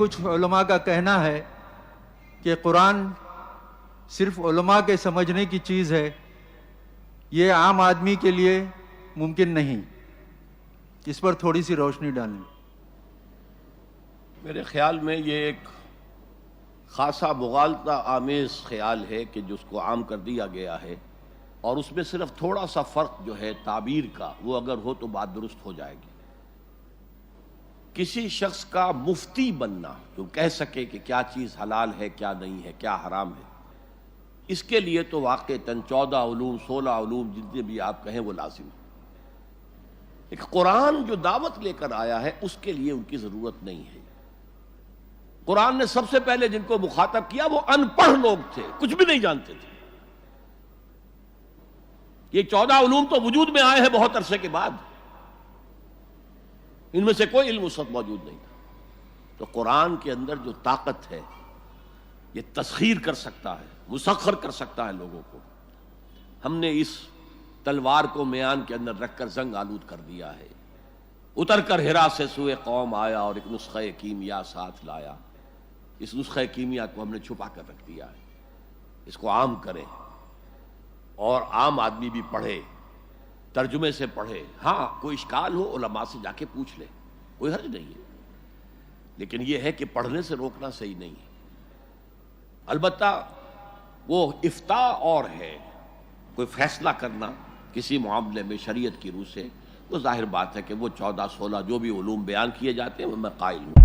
کچھ علماء کا کہنا ہے کہ قرآن صرف علماء کے سمجھنے کی چیز ہے، یہ عام آدمی کے لیے ممکن نہیں۔ اس پر تھوڑی سی روشنی ڈالیں۔ میرے خیال میں یہ ایک خاصا مغالطہ آمیز خیال ہے کہ جس کو عام کر دیا گیا ہے، اور اس میں صرف تھوڑا سا فرق جو ہے تعبیر کا، وہ اگر ہو تو بات درست ہو جائے گی۔ کسی شخص کا مفتی بننا جو کہہ سکے کہ کیا چیز حلال ہے، کیا نہیں ہے، کیا حرام ہے، اس کے لیے تو واقعتاً 14 علوم 16 علوم جتنے بھی آپ کہیں وہ لازم ہے۔ ایک قرآن جو دعوت لے کر آیا ہے اس کے لیے ان کی ضرورت نہیں ہے۔ قرآن نے سب سے پہلے جن کو مخاطب کیا وہ ان پڑھ لوگ تھے، کچھ بھی نہیں جانتے تھے۔ یہ 14 علوم تو وجود میں آئے ہیں بہت عرصے کے بعد، ان میں سے کوئی علم اس وقت موجود نہیں تھا۔ تو قرآن کے اندر جو طاقت ہے، یہ تسخیر کر سکتا ہے، مسخر کر سکتا ہے لوگوں کو۔ ہم نے اس تلوار کو میان کے اندر رکھ کر زنگ آلود کر دیا ہے۔ اتر کر ہرا سے سوئے قوم آیا اور ایک نسخہ کیمیا ساتھ لایا۔ اس نسخہ کیمیا کو ہم نے چھپا کر رکھ دیا ہے، اس کو عام کریں اور عام آدمی بھی پڑھے، ترجمے سے پڑھے۔ ہاں کوئی اشکال ہو علماء سے جا کے پوچھ لے، کوئی حرج نہیں ہے، لیکن یہ ہے کہ پڑھنے سے روکنا صحیح نہیں ہے۔ البتہ وہ افتاء اور ہے، کوئی فیصلہ کرنا کسی معاملے میں شریعت کی روح سے، وہ ظاہر بات ہے کہ وہ 14 16 جو بھی علوم بیان کیے جاتے ہیں وہ میں قائل ہوں۔